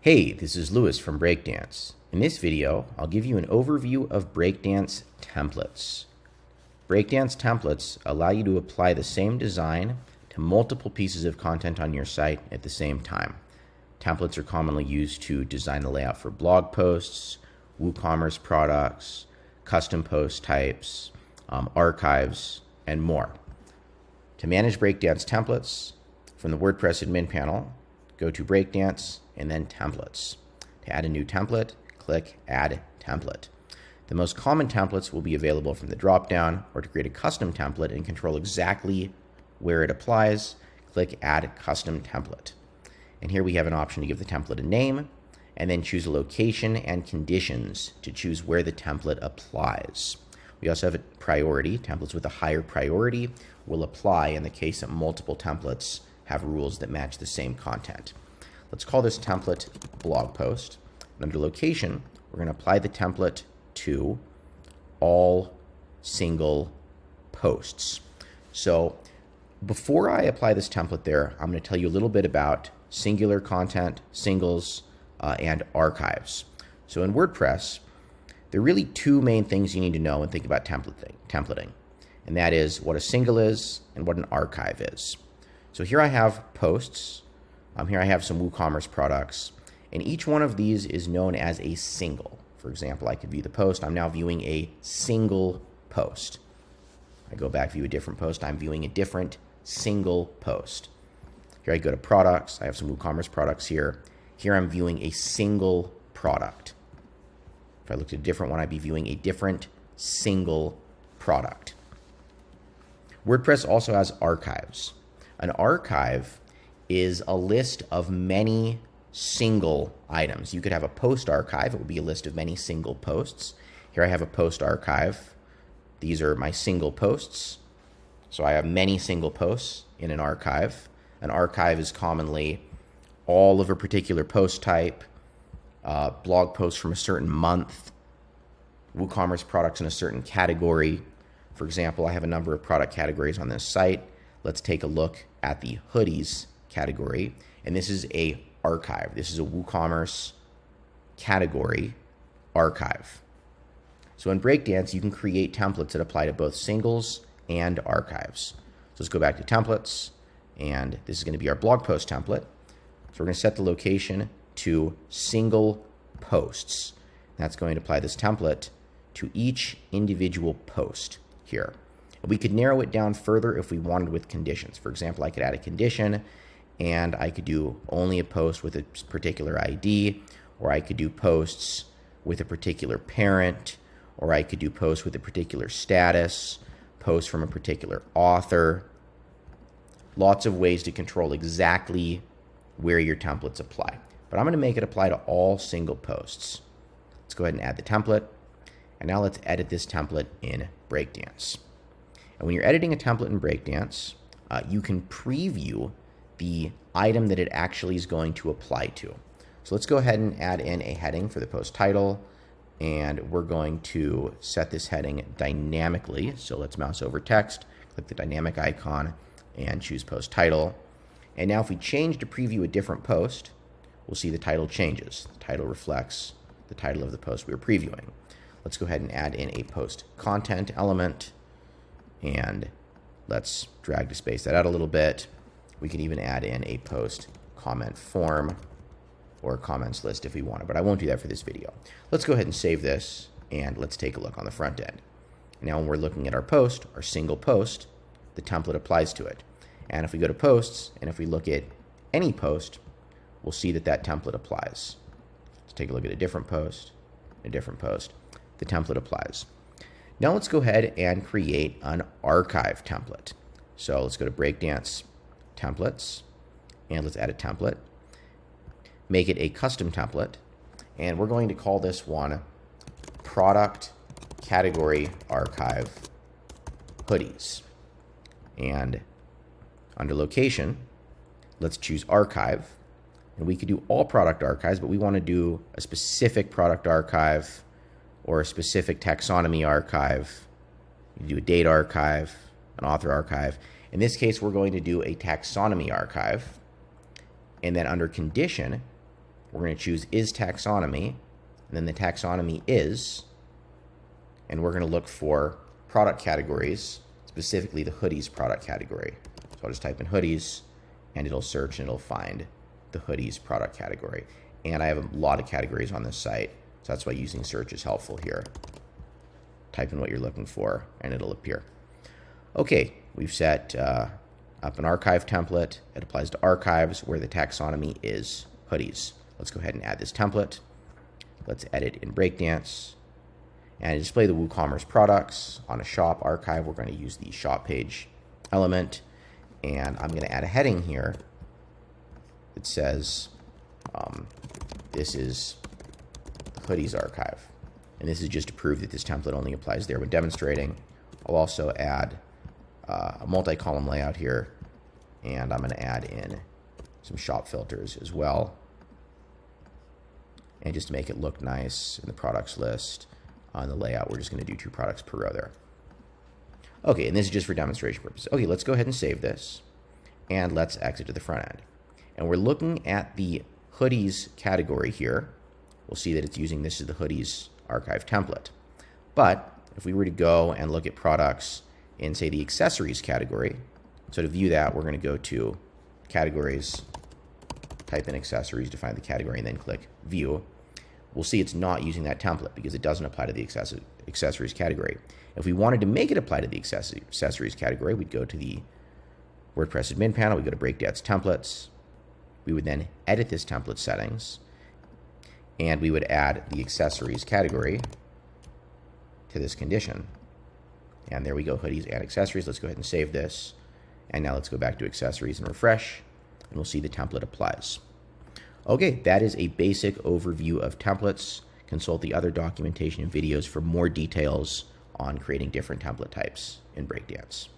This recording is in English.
Hey, this is Lewis from Breakdance. In this video, I'll give you an overview of Breakdance templates. Breakdance templates allow you to apply the same design to multiple pieces of content on your site at the same time. Templates are commonly used to design the layout for blog posts, WooCommerce products, custom post types, archives, and more. To manage Breakdance templates, from the WordPress admin panel, go to Breakdance and then Templates. To add a new template, click Add Template. The most common templates will be available from the drop-down, or to create a custom template and control exactly where it applies, click Add Custom Template. And here we have an option to give the template a name, and then choose a location and conditions to choose where the template applies. We also have a priority. Templates with a higher priority will apply in the case that multiple templates have rules that match the same content. Let's call this template blog post. And under location, we're going to apply the template to all single posts. So before I apply this template there, I'm going to tell you a little bit about singular content, singles, and archives. So in WordPress, there are really two main things you need to know and think about templating. And that is what a single is and what an archive is. So here I have posts. Here I have some WooCommerce products, and each one of these is known as a single. For example, I could view the post. I'm now viewing a single post. I go back, view a different post. I'm viewing a different single post. Here I go to products. I have some WooCommerce products here. Here I'm viewing a single product. If I looked at a different one, I'd be viewing a different single product. WordPress also has archives. An archive is a list of many single items. You could have a post archive. It would be a list of many single posts. Here I have a post archive. These are my single posts. So I have many single posts in an archive. An archive is commonly all of a particular post type, blog posts from a certain month, WooCommerce products in a certain category. For example, I have a number of product categories on this site. Let's take a look at the hoodies category, and this is a archive. This is a WooCommerce category archive. So in Breakdance, you can create templates that apply to both singles and archives. So let's go back to templates, and this is going to be our blog post template. So we're going to set the location to single posts. That's going to apply this template to each individual post here. We could narrow it down further if we wanted with conditions. For example, I could add a condition and I could do only a post with a particular ID, or I could do posts with a particular parent, or I could do posts with a particular status, posts from a particular author. Lots of ways to control exactly where your templates apply. But I'm going to make it apply to all single posts. Let's go ahead and add the template. And now let's edit this template in Breakdance. And when you're editing a template in Breakdance, you can preview the item that it actually is going to apply to. So let's go ahead and add in a heading for the post title, and we're going to set this heading dynamically. So let's mouse over text, click the dynamic icon, and choose post title. And now if we change to preview a different post, we'll see the title changes. The title reflects the title of the post we were previewing. Let's go ahead and add in a post content element, and let's drag to space that out a little bit. We can even add in a post comment form or comments list if we want, but I won't do that for this video. Let's go ahead and save this, and let's take a look on the front end. Now when we're looking at our post, our single post, the template applies to it. And if we go to posts, and if we look at any post, we'll see that that template applies. Let's take a look at a different post, the template applies. Now let's go ahead and create an archive template. So let's go to Breakdance templates, and let's add a template. Make it a custom template, and we're going to call this one product category archive hoodies. And under location, let's choose archive. And we could do all product archives, but we want to do a specific product archive or a specific taxonomy archive. You do a date archive, an author archive. In this case, we're going to do a taxonomy archive. And then under condition, we're going to choose is taxonomy, and then the taxonomy is, and we're going to look for product categories, specifically the hoodies product category. So I'll just type in hoodies, and it'll search and it'll find the hoodies product category. And I have a lot of categories on this site, so that's why using search is helpful here. Type in what you're looking for, and it'll appear. Okay, we've set up an archive template. It applies to archives where the taxonomy is hoodies. Let's go ahead and add this template. Let's edit in Breakdance. And to display the WooCommerce products on a shop archive, we're going to use the shop page element. And I'm going to add a heading here that says this is the hoodies archive. And this is just to prove that this template only applies there when demonstrating. I'll also add a multi-column layout here, and I'm going to add in some shop filters as well. And just to make it look nice in the products list on the layout, we're just going to do 2 products per row there. Okay, and this is just for demonstration purposes. Okay, let's go ahead and save this, and let's exit to the front end. And we're looking at the hoodies category here. We'll see that it's using this as the hoodies archive template. But if we were to go and look at products in, say, the accessories category, so to view that, we're going to go to categories, type in accessories to find the category, and then click view. We'll see it's not using that template because it doesn't apply to the accessories category. If we wanted to make it apply to the accessories category, we'd go to the WordPress admin panel, we go to Breakdance templates. We would then edit this template settings, and we would add the accessories category to this condition. And there we go, hoodies and accessories. Let's go ahead and save this. And now let's go back to accessories and refresh, and we'll see the template applies. Okay, that is a basic overview of templates. Consult the other documentation and videos for more details on creating different template types in Breakdance.